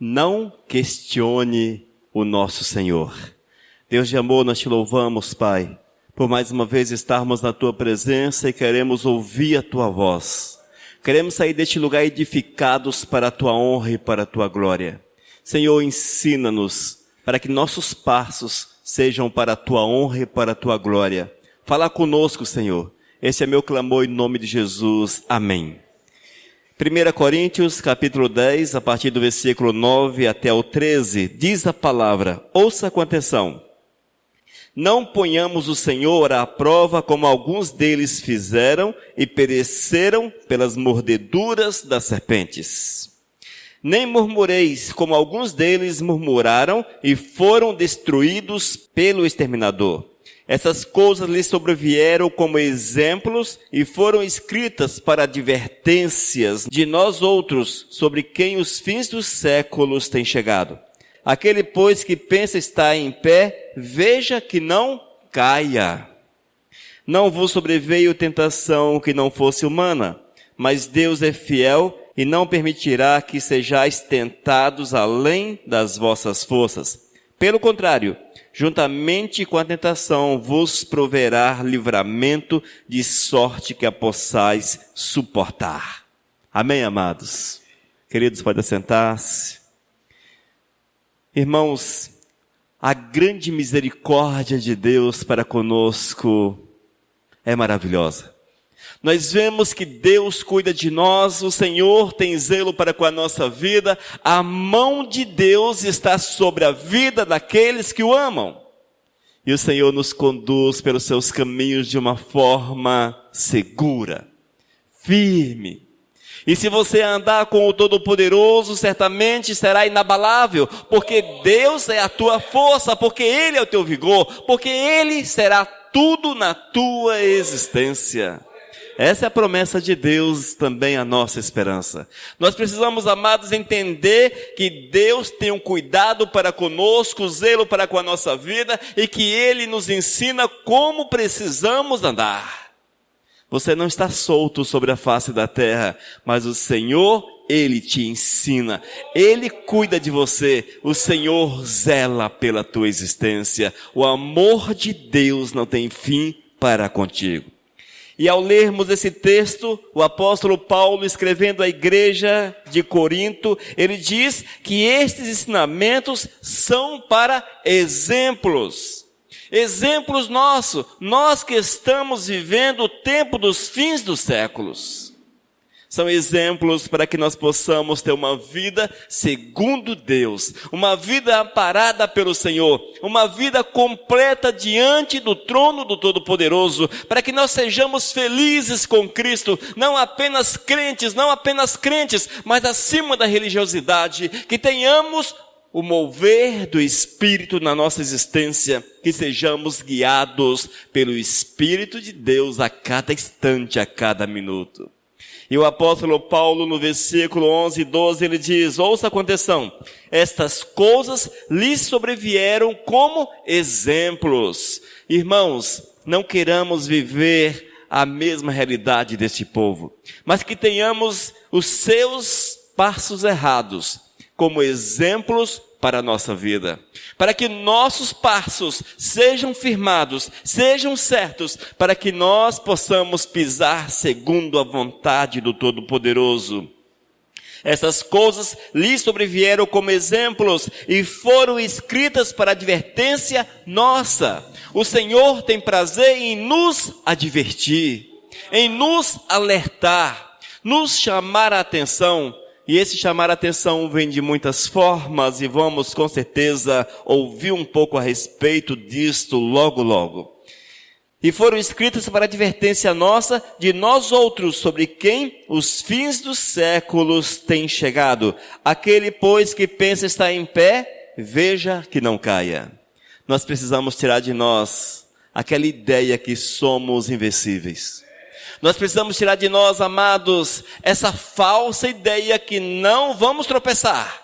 Não questione o nosso Senhor. Deus de amor, nós te louvamos, Pai, por mais uma vez estarmos na Tua presença e queremos ouvir a Tua voz. Queremos sair deste lugar edificados para a Tua honra e para a Tua glória. Senhor, ensina-nos para que nossos passos sejam para a Tua honra e para a Tua glória. Fala conosco, Senhor. Esse é meu clamor em nome de Jesus. Amém. 1 Coríntios, capítulo 10, a partir do versículo 9 até o 13, diz a palavra, ouça com atenção. Não ponhamos o Senhor à prova como alguns deles fizeram e pereceram pelas mordeduras das serpentes. Nem murmureis como alguns deles murmuraram e foram destruídos pelo exterminador. Essas coisas lhes sobrevieram como exemplos e foram escritas para advertências de nós outros, sobre quem os fins dos séculos têm chegado. Aquele, pois, que pensa estar em pé, veja que não caia. Não vos sobreveio tentação que não fosse humana, mas Deus é fiel e não permitirá que sejais tentados além das vossas forças. Pelo contrário, juntamente com a tentação vos proverá livramento, de sorte que a possais suportar. Amém, amados? Queridos, pode assentar-se. Irmãos, a grande misericórdia de Deus para conosco é maravilhosa. Nós vemos que Deus cuida de nós, o Senhor tem zelo para com a nossa vida, a mão de Deus está sobre a vida daqueles que o amam. E o Senhor nos conduz pelos seus caminhos de uma forma segura, firme. E se você andar com o Todo-Poderoso, certamente será inabalável, porque Deus é a tua força, porque Ele é o teu vigor, porque Ele será tudo na tua existência. Essa é a promessa de Deus, também a nossa esperança. Nós precisamos, amados, entender que Deus tem um cuidado para conosco, zelo para com a nossa vida, e que Ele nos ensina como precisamos andar. Você não está solto sobre a face da terra, mas o Senhor, Ele te ensina. Ele cuida de você. O Senhor zela pela tua existência. O amor de Deus não tem fim para contigo. E ao lermos esse texto, o apóstolo Paulo, escrevendo à igreja de Corinto, ele diz que estes ensinamentos são para exemplos. Exemplos nossos, nós que estamos vivendo o tempo dos fins dos séculos. São exemplos para que nós possamos ter uma vida segundo Deus, uma vida amparada pelo Senhor, uma vida completa diante do trono do Todo-Poderoso, para que nós sejamos felizes com Cristo, não apenas crentes, mas acima da religiosidade, que tenhamos o mover do Espírito na nossa existência, que sejamos guiados pelo Espírito de Deus a cada instante, a cada minuto. E o apóstolo Paulo, no versículo 11 e 12, ele diz, ouça com atenção, estas coisas lhes sobrevieram como exemplos. Irmãos, não queiramos viver a mesma realidade deste povo, mas que tenhamos os seus passos errados como exemplos para a nossa vida, para que nossos passos sejam firmados, sejam certos, para que nós possamos pisar segundo a vontade do Todo-Poderoso. Essas coisas lhes sobrevieram como exemplos e foram escritas para advertência nossa. O Senhor tem prazer em nos advertir, em nos alertar, nos chamar a atenção. E esse chamar a atenção vem de muitas formas e vamos com certeza ouvir um pouco a respeito disto logo logo. E foram escritas para advertência nossa de nós outros, sobre quem os fins dos séculos têm chegado. Aquele, pois, que pensa estar em pé, veja que não caia. Nós precisamos tirar de nós aquela ideia que somos invencíveis. Nós precisamos tirar de nós, amados, essa falsa ideia que não vamos tropeçar.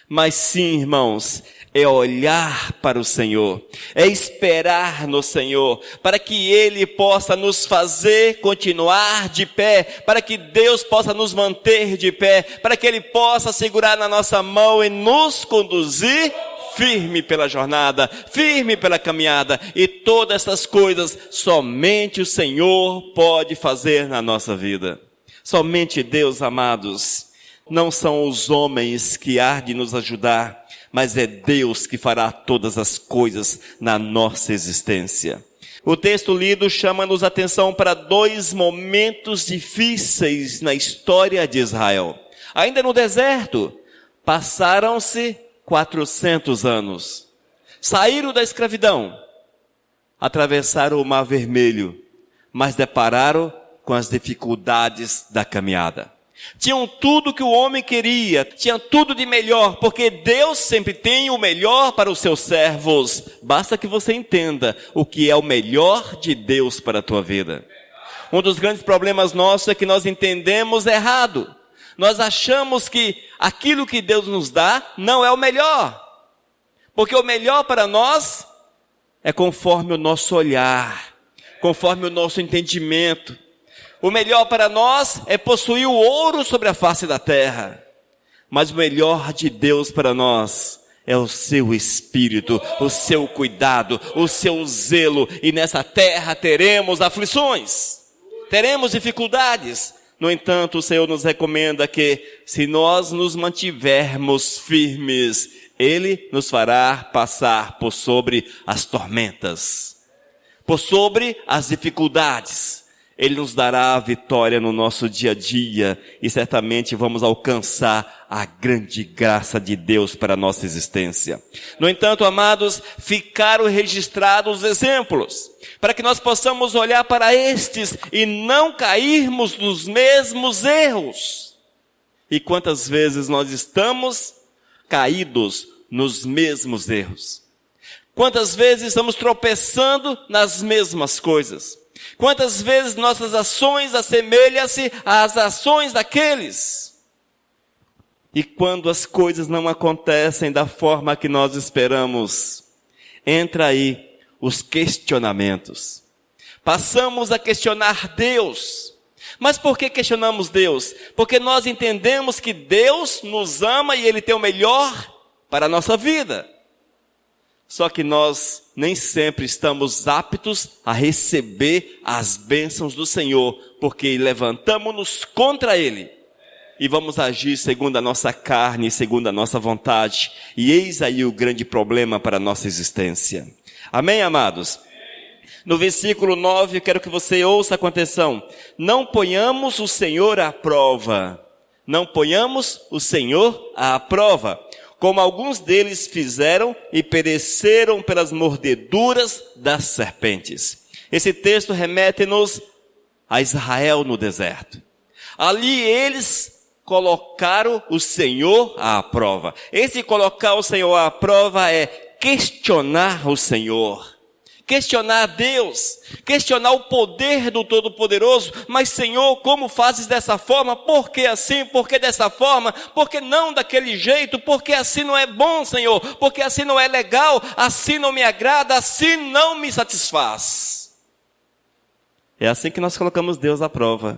Mas sim, irmãos, é olhar para o Senhor, é esperar no Senhor, para que Ele possa nos fazer continuar de pé, para que Deus possa nos manter de pé, para que Ele possa segurar na nossa mão e nos conduzir firme pela jornada, firme pela caminhada, e todas essas coisas somente o Senhor pode fazer na nossa vida. Somente Deus, amados. Não são os homens que há de nos ajudar, mas é Deus que fará todas as coisas na nossa existência. O texto lido chama-nos a atenção para 2 momentos difíceis na história de Israel. Ainda no deserto, passaram-se 400 anos. Saíram da escravidão, atravessaram o Mar Vermelho, mas depararam com as dificuldades da caminhada. Tinham tudo que o homem queria, tinham tudo de melhor, porque Deus sempre tem o melhor para os seus servos. Basta que você entenda o que é o melhor de Deus para a tua vida. Um dos grandes problemas nossos é que nós entendemos errado. Nós achamos que aquilo que Deus nos dá não é o melhor, porque o melhor para nós é conforme o nosso olhar, conforme o nosso entendimento. O melhor para nós é possuir o ouro sobre a face da terra. Mas o melhor de Deus para nós é o seu espírito, o seu cuidado, o seu zelo. E nessa terra teremos aflições, teremos dificuldades. No entanto, o Senhor nos recomenda que, se nós nos mantivermos firmes, Ele nos fará passar por sobre as tormentas, por sobre as dificuldades. Ele nos dará a vitória no nosso dia a dia e certamente vamos alcançar a grande graça de Deus para a nossa existência. No entanto, amados, ficaram registrados exemplos para que nós possamos olhar para estes e não cairmos nos mesmos erros. E quantas vezes nós estamos caídos nos mesmos erros? Quantas vezes estamos tropeçando nas mesmas coisas? Quantas vezes nossas ações assemelham-se às ações daqueles? E quando as coisas não acontecem da forma que nós esperamos, entra aí os questionamentos. Passamos a questionar Deus. Mas por que questionamos Deus? Porque nós entendemos que Deus nos ama e Ele tem o melhor para a nossa vida. Só que nós nem sempre estamos aptos a receber as bênçãos do Senhor, porque levantamos-nos contra Ele e vamos agir segundo a nossa carne, segundo a nossa vontade. E eis aí o grande problema para a nossa existência. Amém, amados? No versículo 9, eu quero que você ouça com atenção. Não ponhamos o Senhor à prova. Não ponhamos o Senhor à prova, como alguns deles fizeram e pereceram pelas mordeduras das serpentes. Esse texto remete-nos a Israel no deserto. Ali eles colocaram o Senhor à prova. Esse colocar o Senhor à prova é questionar o Senhor. Questionar Deus, questionar o poder do Todo-Poderoso. Mas Senhor, como fazes dessa forma? Por que assim? Por que dessa forma? Por que não daquele jeito? Porque assim não é bom, Senhor. Porque assim não é legal. Assim não me agrada. Assim não me satisfaz. É assim que nós colocamos Deus à prova.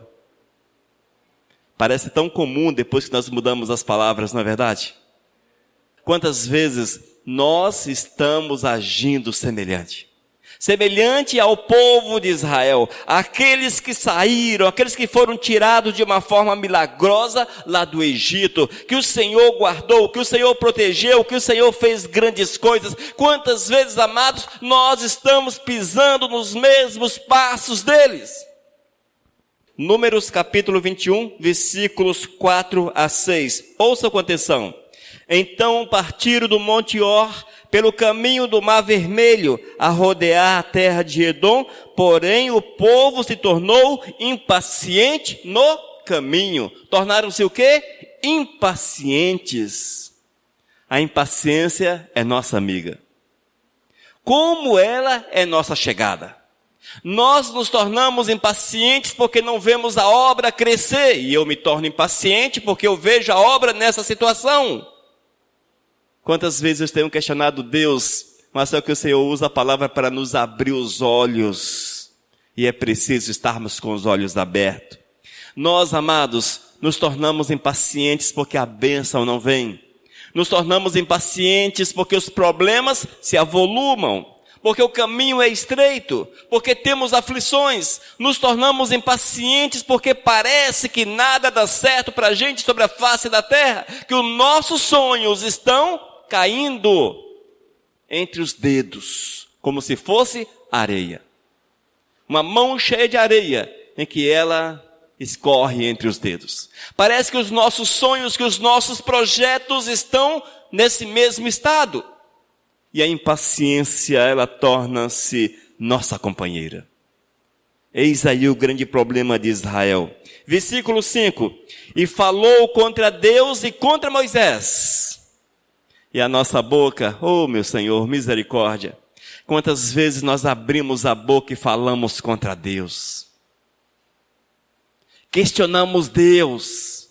Parece tão comum depois que nós mudamos as palavras, não é verdade? Quantas vezes nós estamos agindo semelhante ao povo de Israel, aqueles que saíram, aqueles que foram tirados de uma forma milagrosa lá do Egito, que o Senhor guardou, que o Senhor protegeu, que o Senhor fez grandes coisas. Quantas vezes, amados, nós estamos pisando nos mesmos passos deles? Números capítulo 21, versículos 4 a 6. Ouça com atenção. Então partiram do Monte Or, pelo caminho do Mar Vermelho, a rodear a terra de Edom, porém o povo se tornou impaciente no caminho. Tornaram-se o quê? Impacientes. A impaciência é nossa amiga. Como ela é nossa chegada. Nós nos tornamos impacientes porque não vemos a obra crescer, e eu me torno impaciente porque eu vejo a obra nessa situação. Quantas vezes eu tenho questionado Deus, mas é que o Senhor usa a palavra para nos abrir os olhos. E é preciso estarmos com os olhos abertos. Nós, amados, nos tornamos impacientes porque a bênção não vem. Nos tornamos impacientes porque os problemas se avolumam. Porque o caminho é estreito. Porque temos aflições. Nos tornamos impacientes porque parece que nada dá certo para a gente sobre a face da terra. Que os nossos sonhos estão caindo entre os dedos, como se fosse areia. Uma mão cheia de areia, em que ela escorre entre os dedos. Parece que os nossos sonhos, que os nossos projetos estão nesse mesmo estado. E a impaciência, ela torna-se nossa companheira. Eis aí o grande problema de Israel. Versículo 5. E falou contra Deus e contra Moisés. E a nossa boca, oh meu Senhor, misericórdia. Quantas vezes nós abrimos a boca e falamos contra Deus. Questionamos Deus.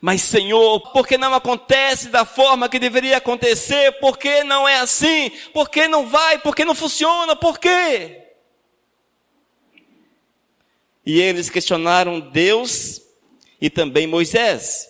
Mas Senhor, por que não acontece da forma que deveria acontecer? Por que não é assim? Por que não vai? Por que não funciona? Por quê? E eles questionaram Deus e também Moisés.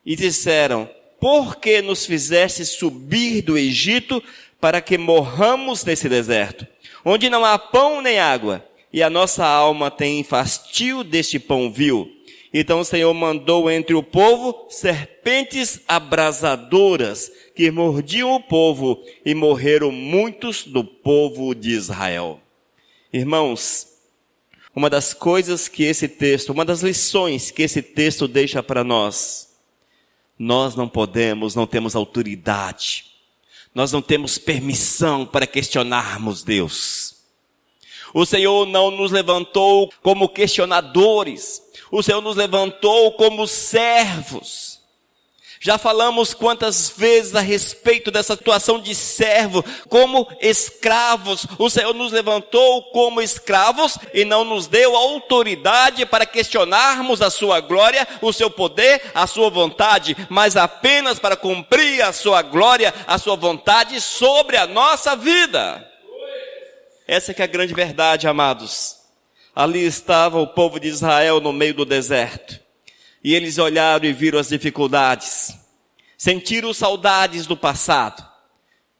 E disseram: por que nos fizeste subir do Egito para que morramos nesse deserto, onde não há pão nem água, e a nossa alma tem fastio deste pão vil? Então o Senhor mandou entre o povo serpentes abrasadoras, que mordiam o povo, e morreram muitos do povo de Israel. Irmãos, uma das coisas que esse texto, uma das lições que esse texto deixa para nós não podemos, não temos autoridade, nós não temos permissão para questionarmos Deus. O Senhor não nos levantou como questionadores, o Senhor nos levantou como servos. Já falamos quantas vezes a respeito dessa situação de servo, como escravos. O Senhor nos levantou como escravos e não nos deu autoridade para questionarmos a sua glória, o seu poder, a sua vontade, mas apenas para cumprir a sua glória, a sua vontade sobre a nossa vida. Essa que é a grande verdade, amados. Ali estava o povo de Israel no meio do deserto. E eles olharam e viram as dificuldades, sentiram saudades do passado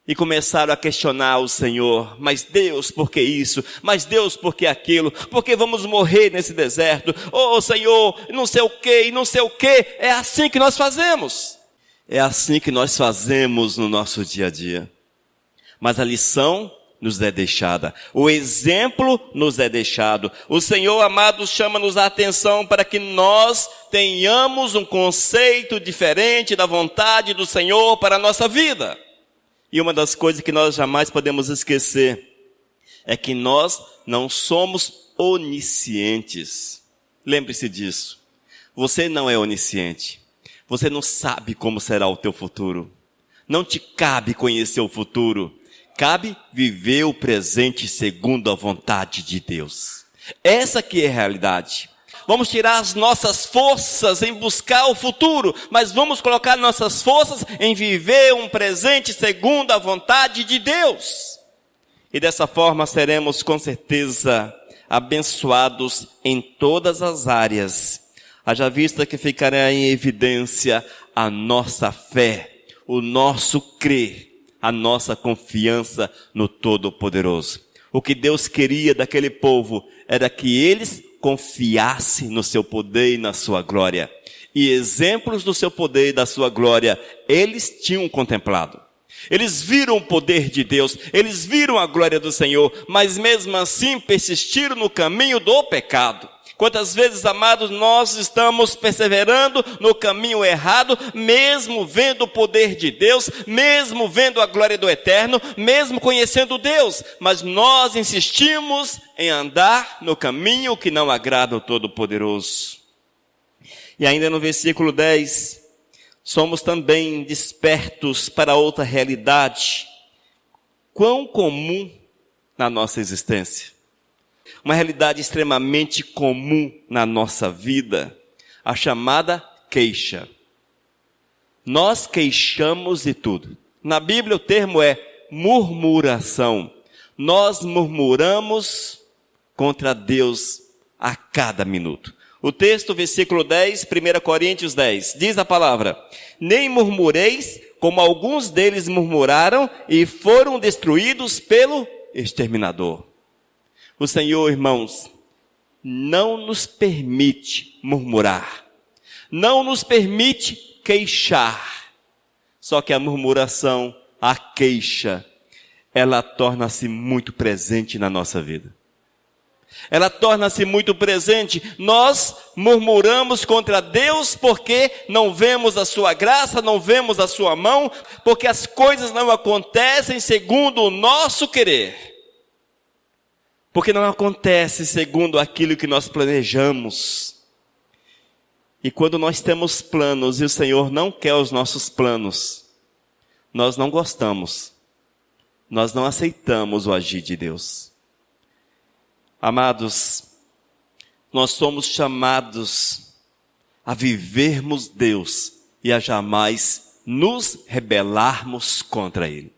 e começaram a questionar o Senhor. Mas Deus, por que isso? Mas Deus, por que aquilo? Por que vamos morrer nesse deserto? Oh Senhor, não sei o que, não sei o que. É assim que nós fazemos. É assim que nós fazemos no nosso dia a dia. Mas a lição nos é deixada. O exemplo nos é deixado. O Senhor, amados, chama-nos a atenção para que nós tenhamos um conceito diferente da vontade do Senhor para a nossa vida. E uma das coisas que nós jamais podemos esquecer é que nós não somos oniscientes. Lembre-se disso. Você não é onisciente. Você não sabe como será o teu futuro. Não te cabe conhecer o futuro. Cabe viver o presente segundo a vontade de Deus. Essa que é a realidade. Vamos tirar as nossas forças em buscar o futuro, mas vamos colocar nossas forças em viver um presente segundo a vontade de Deus. E dessa forma seremos com certeza abençoados em todas as áreas. Haja vista que ficará em evidência a nossa fé, o nosso crer, a nossa confiança no Todo-Poderoso. O que Deus queria daquele povo era que eles confiassem no seu poder e na sua glória. E exemplos do seu poder e da sua glória, eles tinham contemplado. Eles viram o poder de Deus, eles viram a glória do Senhor, mas mesmo assim persistiram no caminho do pecado. Quantas vezes, amados, nós estamos perseverando no caminho errado, mesmo vendo o poder de Deus, mesmo vendo a glória do Eterno, mesmo conhecendo Deus, mas nós insistimos em andar no caminho que não agrada ao Todo-Poderoso. E ainda no versículo 10, somos também despertos para outra realidade, quão comum na nossa existência. Uma realidade extremamente comum na nossa vida, a chamada queixa. Nós queixamos de tudo. Na Bíblia o termo é murmuração. Nós murmuramos contra Deus a cada minuto. O texto, versículo 10, 1 Coríntios 10, diz a palavra: nem murmureis, como alguns deles murmuraram e foram destruídos pelo exterminador. O Senhor, irmãos, não nos permite murmurar, não nos permite queixar. Só que a murmuração, a queixa, ela torna-se muito presente na nossa vida. Ela torna-se muito presente. Nós murmuramos contra Deus porque não vemos a sua graça, não vemos a sua mão, porque as coisas não acontecem segundo o nosso querer. Porque não acontece segundo aquilo que nós planejamos. E quando nós temos planos e o Senhor não quer os nossos planos, nós não gostamos, nós não aceitamos o agir de Deus. Amados, nós somos chamados a vivermos Deus e a jamais nos rebelarmos contra Ele.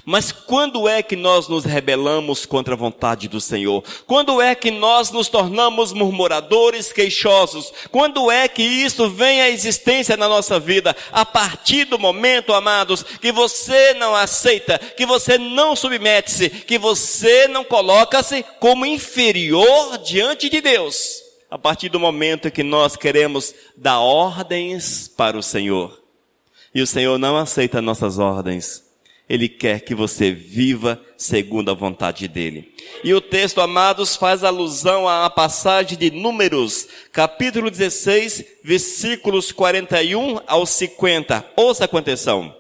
Mas quando é que nós nos rebelamos contra a vontade do Senhor? Quando é que nós nos tornamos murmuradores, queixosos? Quando é que isso vem à existência na nossa vida? A partir do momento, amados, que você não aceita, que você não submete-se, que você não coloca-se como inferior diante de Deus. A partir do momento que nós queremos dar ordens para o Senhor. E o Senhor não aceita nossas ordens. Ele quer que você viva segundo a vontade dele. E o texto, amados, faz alusão à passagem de Números, capítulo 16, versículos 41 ao 50. Ouça com atenção.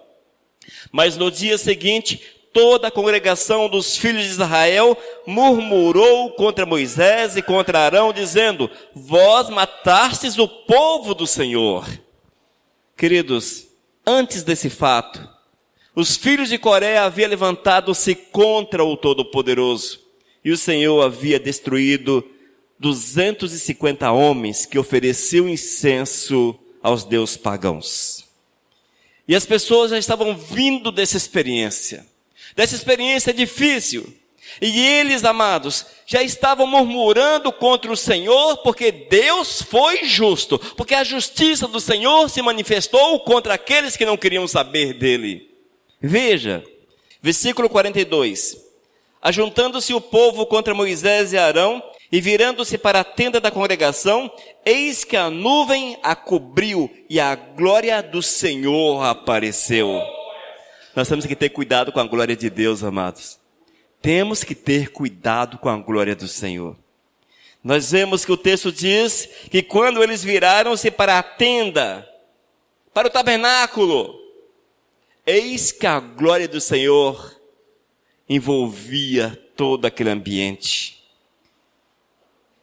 Mas no dia seguinte, toda a congregação dos filhos de Israel murmurou contra Moisés e contra Arão, dizendo: vós matastes o povo do Senhor. Queridos, antes desse fato, os filhos de Coré haviam levantado-se contra o Todo-Poderoso, e o Senhor havia destruído 250 homens que ofereciam incenso aos deuses pagãos. E as pessoas já estavam vindo dessa experiência difícil. E eles, amados, já estavam murmurando contra o Senhor, porque Deus foi justo, porque a justiça do Senhor se manifestou contra aqueles que não queriam saber dele. Veja, versículo 42. Ajuntando-se o povo contra Moisés e Arão, e virando-se para a tenda da congregação, eis que a nuvem a cobriu, e a glória do Senhor apareceu. Nós temos que ter cuidado com a glória de Deus, amados. Temos que ter cuidado com a glória do Senhor. Nós vemos que o texto diz que quando eles viraram-se para a tenda, para o tabernáculo, eis que a glória do Senhor envolvia todo aquele ambiente.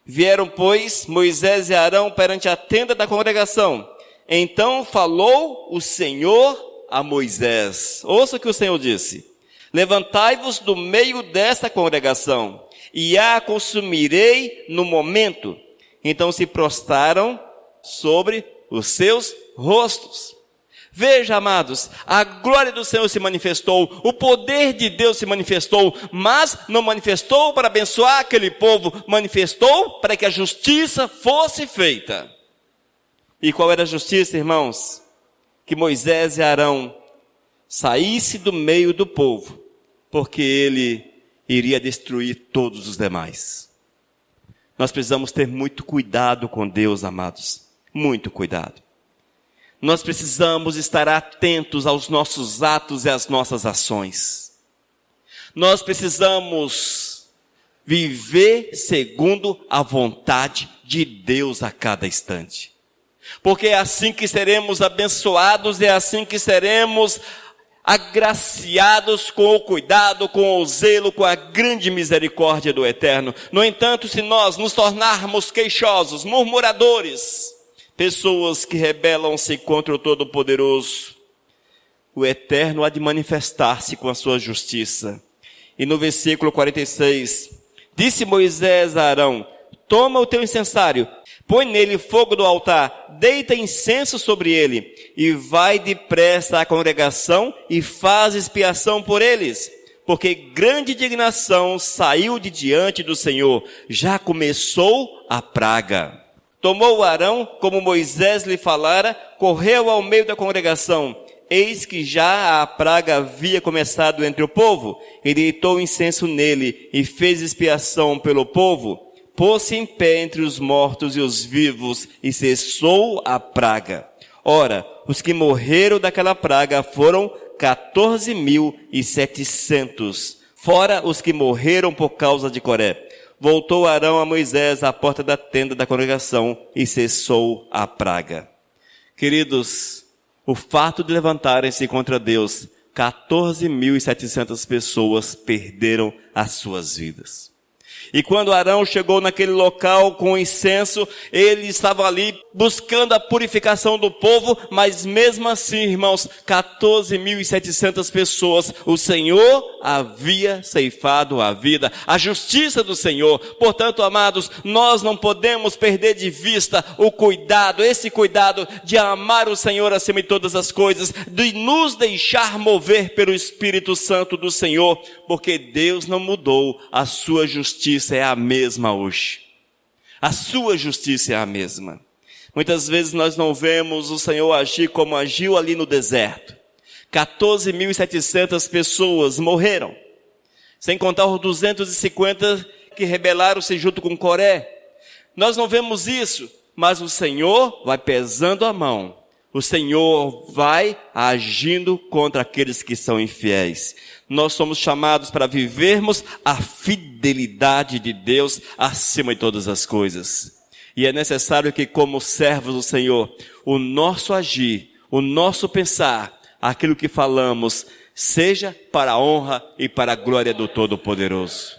Vieram, pois, Moisés e Arão perante a tenda da congregação. Então falou o Senhor a Moisés. Ouça o que o Senhor disse: levantai-vos do meio desta congregação, e a consumirei no momento. Então se prostraram sobre os seus rostos. Veja, amados, a glória do Senhor se manifestou, o poder de Deus se manifestou, mas não manifestou para abençoar aquele povo, manifestou para que a justiça fosse feita. E qual era a justiça, irmãos? Que Moisés e Arão saíssem do meio do povo, porque ele iria destruir todos os demais. Nós precisamos ter muito cuidado com Deus, amados, muito cuidado. Nós precisamos estar atentos aos nossos atos e às nossas ações. Nós precisamos viver segundo a vontade de Deus a cada instante. Porque é assim que seremos abençoados, é assim que seremos agraciados com o cuidado, com o zelo, com a grande misericórdia do Eterno. No entanto, se nós nos tornarmos queixosos, murmuradores, pessoas que rebelam-se contra o Todo-Poderoso, o Eterno há de manifestar-se com a sua justiça. E no versículo 46, disse Moisés a Arão: toma o teu incensário, põe nele fogo do altar, deita incenso sobre ele, e vai depressa à congregação e faz expiação por eles, porque grande indignação saiu de diante do Senhor, já começou a praga. Tomou Arão, como Moisés lhe falara, correu ao meio da congregação. Eis que já a praga havia começado entre o povo, e deitou incenso nele, e fez expiação pelo povo. Pôs-se em pé entre os mortos e os vivos, e cessou a praga. Ora, os que morreram daquela praga foram 14.700, fora os que morreram por causa de Coré. Voltou Arão a Moisés à porta da tenda da congregação, e cessou a praga. Queridos, o fato de levantarem-se contra Deus, 14.700 pessoas perderam as suas vidas. E quando Arão chegou naquele local com incenso, ele estava ali buscando a purificação do povo, mas mesmo assim, irmãos, 14.700 pessoas, o Senhor havia ceifado a vida, a justiça do Senhor. Portanto, amados, nós não podemos perder de vista o cuidado, esse cuidado de amar o Senhor acima de todas as coisas, de nos deixar mover pelo Espírito Santo do Senhor, porque Deus não mudou, a sua justiça é a mesma hoje. A sua justiça é a mesma. Muitas vezes nós não vemos o Senhor agir como agiu ali no deserto. 14.700 pessoas morreram, sem contar os 250 que rebelaram-se junto com Coré. Nós não vemos isso, mas o Senhor vai pesando a mão. O Senhor vai agindo contra aqueles que são infiéis. Nós somos chamados para vivermos a fidelidade de Deus acima de todas as coisas. E é necessário que, como servos do Senhor, o nosso agir, o nosso pensar, aquilo que falamos, seja para a honra e para a glória do Todo-Poderoso.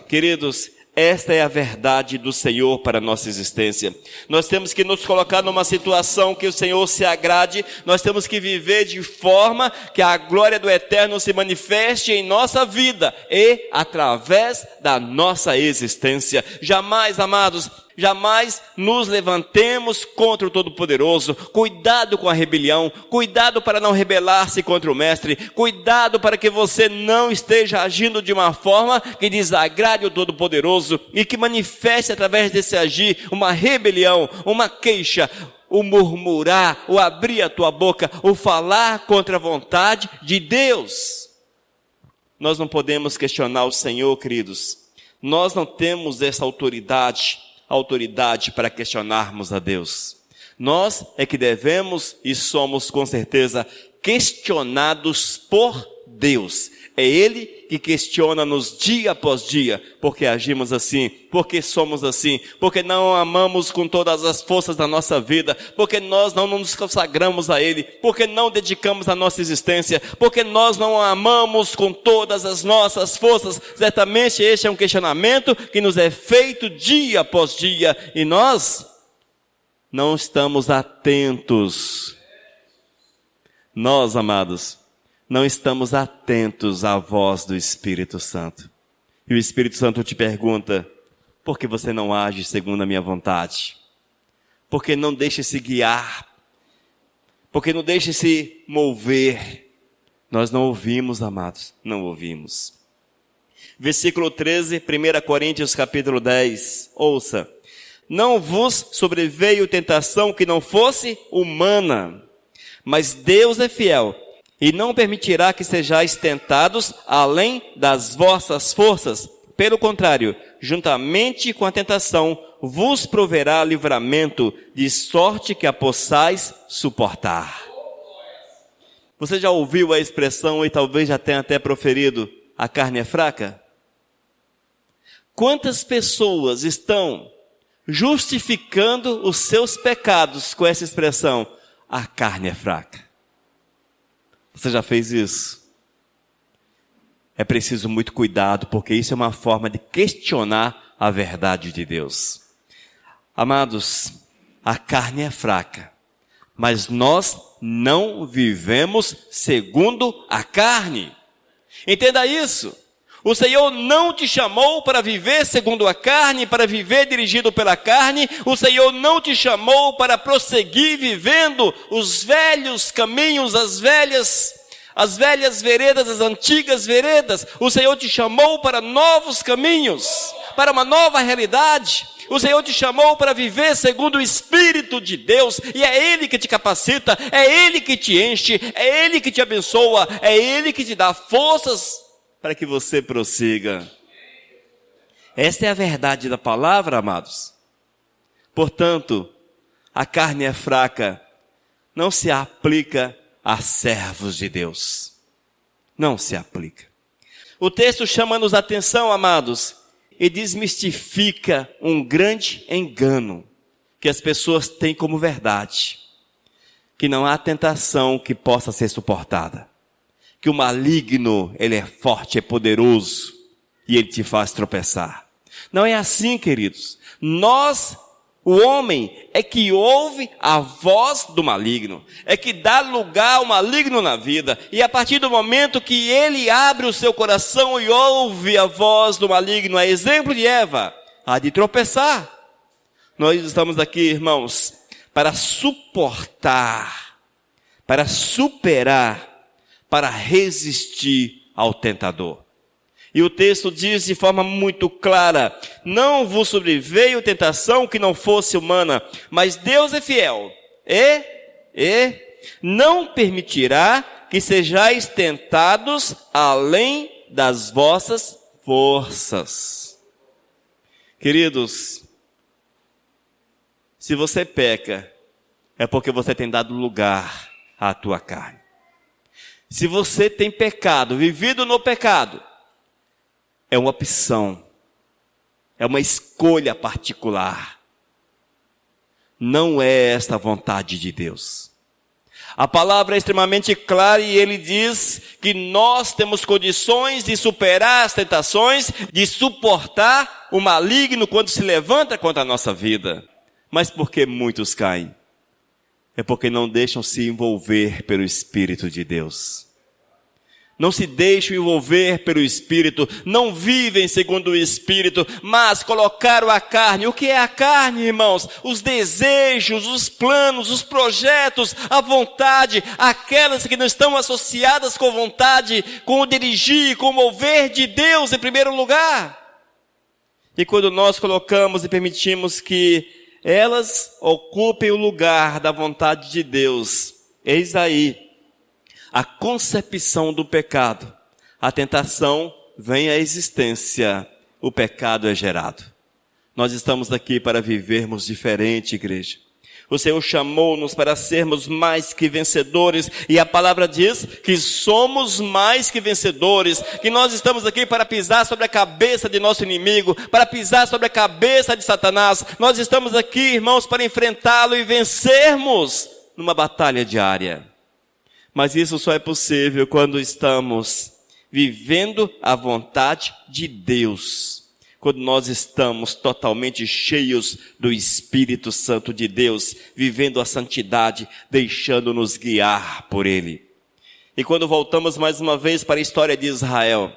Queridos, esta é a verdade do Senhor para a nossa existência. Nós temos que nos colocar numa situação que o Senhor se agrade. Nós temos que viver de forma que a glória do Eterno se manifeste em nossa vida e através da nossa existência. Jamais, amados, jamais nos levantemos contra o Todo-Poderoso. Cuidado com a rebelião, cuidado para não rebelar-se contra o Mestre, cuidado para que você não esteja agindo de uma forma que desagrade o Todo-Poderoso e que manifeste através desse agir uma rebelião, uma queixa, o murmurar, o abrir a tua boca, o falar contra a vontade de Deus. Nós não podemos questionar o Senhor, queridos. Nós não temos essa autoridade para questionarmos a Deus. Nós é que devemos e somos com certeza questionados por Deus. É Ele que questiona-nos dia após dia, porque agimos assim, porque somos assim, porque não amamos com todas as forças da nossa vida, porque nós não nos consagramos a Ele, porque não dedicamos a nossa existência, porque nós não amamos com todas as nossas forças. Certamente este é um questionamento que nos é feito dia após dia, e nós não estamos atentos. Nós, amados, não estamos atentos à voz do Espírito Santo. E o Espírito Santo te pergunta: por que você não age segundo a minha vontade? Por que não deixa-se guiar? Por que não deixa-se mover? Nós não ouvimos, amados, não ouvimos. Versículo 13, 1 Coríntios capítulo 10, ouça: não vos sobreveio tentação que não fosse humana, mas Deus é fiel, e não permitirá que sejais tentados além das vossas forças. Pelo contrário, juntamente com a tentação, vos proverá livramento, de sorte que a possais suportar. Você já ouviu a expressão, e talvez já tenha até proferido, a carne é fraca? Quantas pessoas estão justificando os seus pecados com essa expressão? A carne é fraca. Você já fez isso? É preciso muito cuidado, porque isso é uma forma de questionar a verdade de Deus. Amados, a carne é fraca, mas nós não vivemos segundo a carne. Entenda isso. O Senhor não te chamou para viver segundo a carne, para viver dirigido pela carne. O Senhor não te chamou para prosseguir vivendo os velhos caminhos, as velhas veredas, as antigas veredas. O Senhor te chamou para novos caminhos, para uma nova realidade. O Senhor te chamou para viver segundo o Espírito de Deus, e é Ele que te capacita, é Ele que te enche, é Ele que te abençoa, é Ele que te dá forças para que você prossiga. Esta é a verdade da palavra, amados. Portanto, a carne é fraca, não se aplica a servos de Deus. Não se aplica. O texto chama-nos a atenção, amados, e desmistifica um grande engano que as pessoas têm como verdade, que não há tentação que possa ser suportada, que o maligno, ele é forte, é poderoso, e ele te faz tropeçar. Não é assim, queridos. O homem, é que ouve a voz do maligno, é que dá lugar ao maligno na vida, e a partir do momento que ele abre o seu coração e ouve a voz do maligno, a exemplo de Eva, há de tropeçar. Nós estamos aqui, irmãos, para suportar, para superar, para resistir ao tentador. E o texto diz de forma muito clara: não vos sobreveio tentação que não fosse humana, mas Deus é fiel, e não permitirá que sejais tentados além das vossas forças. Queridos, se você peca, é porque você tem dado lugar à tua carne. Se você tem pecado, vivido no pecado, é uma opção, é uma escolha particular. Não é esta a vontade de Deus. A palavra é extremamente clara e ele diz que nós temos condições de superar as tentações, de suportar o maligno quando se levanta contra a nossa vida. Mas por que muitos caem? É porque não deixam se envolver pelo Espírito de Deus. Não se deixam envolver pelo Espírito, não vivem segundo o Espírito, mas colocaram a carne. O que é a carne, irmãos? Os desejos, os planos, os projetos, a vontade, aquelas que não estão associadas com a vontade, com o dirigir, com o mover de Deus em primeiro lugar. E quando nós colocamos e permitimos que elas ocupem o lugar da vontade de Deus, eis aí a concepção do pecado. A tentação vem à existência, o pecado é gerado. Nós estamos aqui para vivermos diferente, igreja. O Senhor chamou-nos para sermos mais que vencedores, e a palavra diz que somos mais que vencedores, que nós estamos aqui para pisar sobre a cabeça de nosso inimigo, para pisar sobre a cabeça de Satanás. Nós estamos aqui, irmãos, para enfrentá-lo e vencermos numa batalha diária. Mas isso só é possível quando estamos vivendo a vontade de Deus. Quando nós estamos totalmente cheios do Espírito Santo de Deus, vivendo a santidade, deixando-nos guiar por Ele. E quando voltamos mais uma vez para a história de Israel,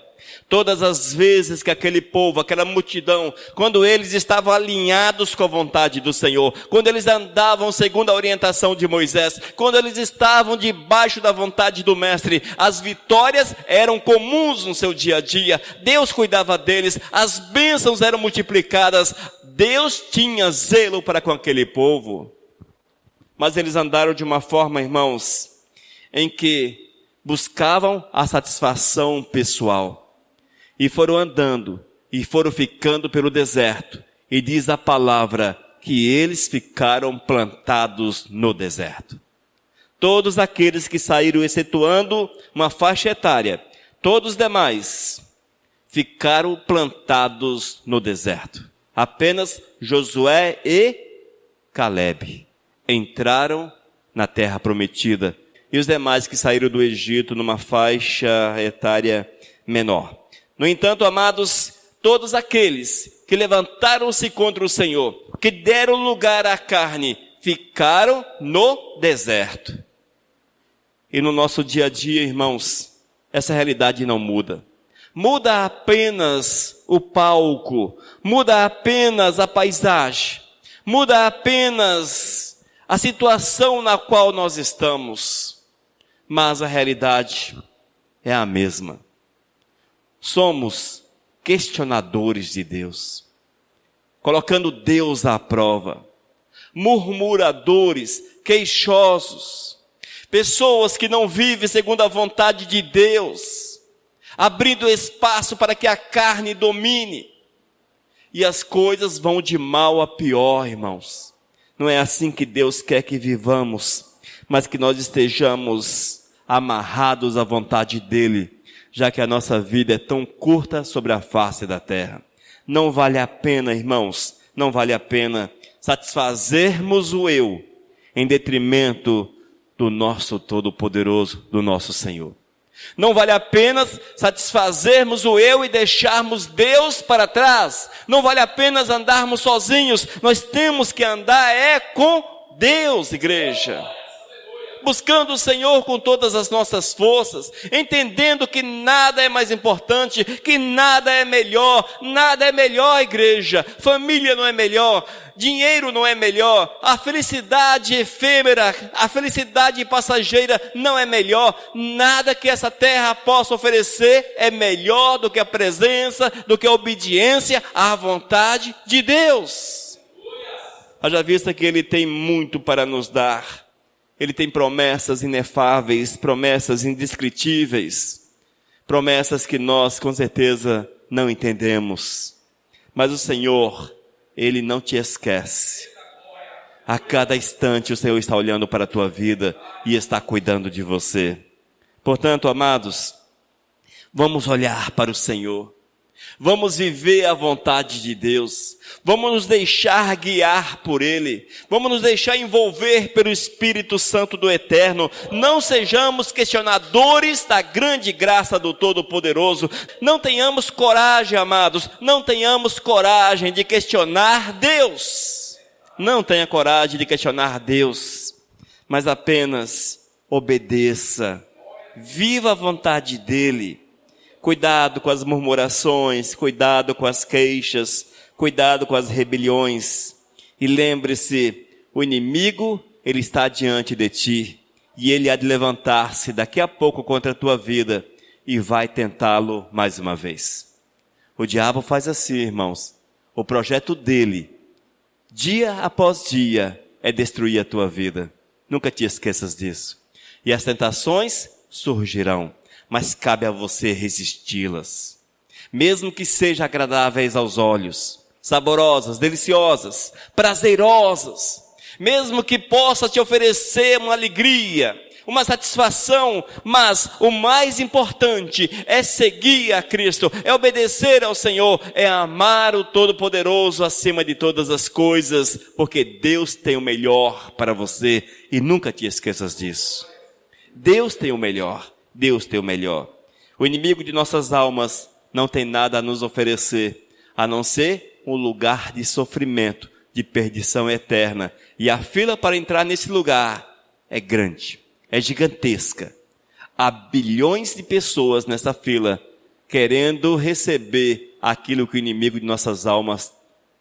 todas as vezes que aquele povo, aquela multidão, quando eles estavam alinhados com a vontade do Senhor, quando eles andavam segundo a orientação de Moisés, quando eles estavam debaixo da vontade do Mestre, as vitórias eram comuns no seu dia a dia, Deus cuidava deles, as bênçãos eram multiplicadas, Deus tinha zelo para com aquele povo. Mas eles andaram de uma forma, irmãos, em que buscavam a satisfação pessoal. E foram andando, e foram ficando pelo deserto. E diz a palavra que eles ficaram plantados no deserto. Todos aqueles que saíram, excetuando uma faixa etária, todos os demais ficaram plantados no deserto. Apenas Josué e Calebe entraram na terra prometida. E os demais que saíram do Egito numa faixa etária menor. No entanto, amados, todos aqueles que levantaram-se contra o Senhor, que deram lugar à carne, ficaram no deserto. E no nosso dia a dia, irmãos, essa realidade não muda. muda apenas o palco, muda apenas a paisagem, muda apenas a situação na qual nós estamos, mas a realidade é a mesma. Somos questionadores de Deus, colocando Deus à prova, murmuradores, queixosos, pessoas que não vivem segundo a vontade de Deus, abrindo espaço para que a carne domine, e as coisas vão de mal a pior, irmãos. Não é assim que Deus quer que vivamos, mas que nós estejamos amarrados à vontade dEle, já que a nossa vida é tão curta sobre a face da terra. Não vale a pena, irmãos, não vale a pena satisfazermos o eu em detrimento do nosso Todo-Poderoso, do nosso Senhor. Não vale a pena satisfazermos o eu e deixarmos Deus para trás. Não vale a pena andarmos sozinhos. Nós temos que andar com Deus, igreja. Buscando o Senhor com todas as nossas forças, entendendo que nada é mais importante, que nada é melhor, igreja. Família não é melhor, dinheiro não é melhor, a felicidade efêmera, a felicidade passageira não é melhor. Nada que essa terra possa oferecer é melhor do que a presença, do que a obediência à vontade de Deus. Haja vista que Ele tem muito para nos dar. Ele tem promessas inefáveis, promessas indescritíveis, promessas que nós com certeza não entendemos. Mas o Senhor, Ele não te esquece. A cada instante o Senhor está olhando para a tua vida e está cuidando de você. Portanto, amados, vamos olhar para o Senhor. Vamos viver a vontade de Deus, vamos nos deixar guiar por Ele, vamos nos deixar envolver pelo Espírito Santo do Eterno. Não sejamos questionadores da grande graça do Todo-Poderoso. Não tenhamos coragem, amados, não tenhamos coragem de questionar Deus. Não tenha coragem de questionar Deus, mas apenas obedeça, viva a vontade dEle. Cuidado com as murmurações, cuidado com as queixas, cuidado com as rebeliões. E lembre-se, o inimigo, ele está diante de ti, e ele há de levantar-se daqui a pouco contra a tua vida, e vai tentá-lo mais uma vez. O diabo faz assim, irmãos. O projeto dele, dia após dia, é destruir a tua vida. Nunca te esqueças disso. E as tentações surgirão, mas cabe a você resisti-las. Mesmo que sejam agradáveis aos olhos, saborosas, deliciosas, prazerosas, mesmo que possa te oferecer uma alegria, uma satisfação, mas o mais importante é seguir a Cristo, é obedecer ao Senhor, é amar o Todo-Poderoso acima de todas as coisas, porque Deus tem o melhor para você, e nunca te esqueças disso. Deus tem o melhor. Deus tem o melhor. O inimigo de nossas almas não tem nada a nos oferecer, a não ser um lugar de sofrimento, de perdição eterna. E a fila para entrar nesse lugar é grande, é gigantesca. Há bilhões de pessoas nessa fila querendo receber aquilo que o inimigo de nossas almas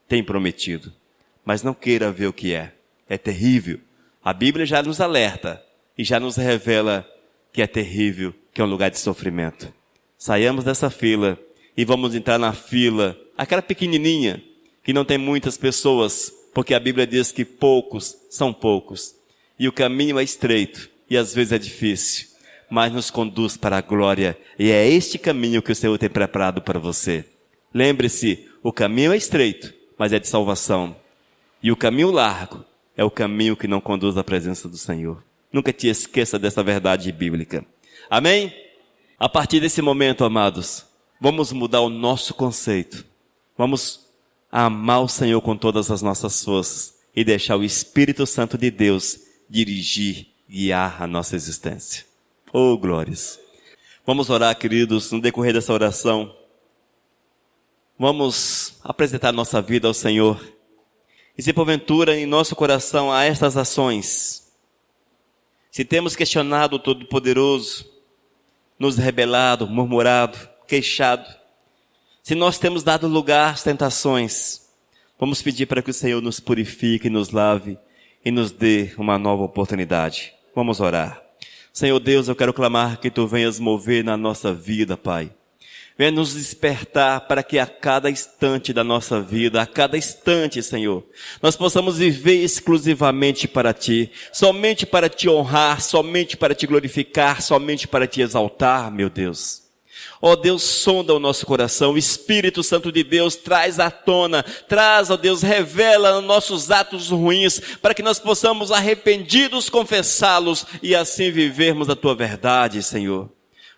tem prometido. Mas não queira ver o que é. É terrível. A Bíblia já nos alerta e já nos revela que é terrível, que é um lugar de sofrimento. Saiamos dessa fila e vamos entrar na fila, aquela pequenininha, que não tem muitas pessoas, porque a Bíblia diz que poucos são poucos. E o caminho é estreito, e às vezes é difícil, mas nos conduz para a glória. E é este caminho que o Senhor tem preparado para você. Lembre-se, o caminho é estreito, mas é de salvação. E o caminho largo é o caminho que não conduz à presença do Senhor. Nunca te esqueça dessa verdade bíblica. Amém? A partir desse momento, amados, vamos mudar o nosso conceito. Vamos amar o Senhor com todas as nossas forças e deixar o Espírito Santo de Deus dirigir, guiar a nossa existência. Oh, glórias! Vamos orar, queridos, no decorrer dessa oração. Vamos apresentar nossa vida ao Senhor. E se porventura em nosso coração há estas ações, se temos questionado o Todo-Poderoso, nos rebelado, murmurado, queixado, se nós temos dado lugar às tentações, vamos pedir para que o Senhor nos purifique, nos lave e nos dê uma nova oportunidade. Vamos orar. Senhor Deus, eu quero clamar que Tu venhas mover na nossa vida, Pai. Venha nos despertar para que a cada instante da nossa vida, a cada instante, Senhor, nós possamos viver exclusivamente para Ti, somente para Te honrar, somente para Te glorificar, somente para Te exaltar, meu Deus. Ó Deus, sonda o nosso coração, o Espírito Santo de Deus traz à tona, traz, ó Deus, revela nossos atos ruins, para que nós possamos arrependidos confessá-los e assim vivermos a Tua verdade, Senhor.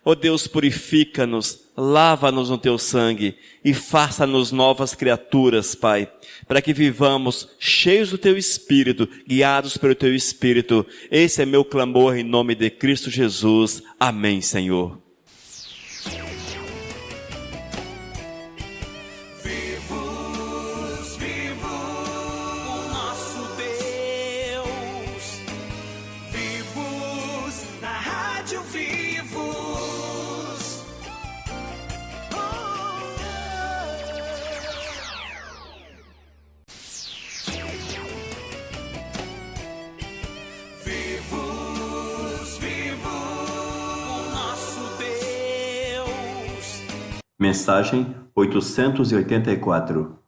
Ó Deus, purifica-nos, lava-nos no Teu sangue e faça-nos novas criaturas, Pai, para que vivamos cheios do Teu Espírito, guiados pelo Teu Espírito. Esse é meu clamor em nome de Cristo Jesus. Amém, Senhor. Mensagem 884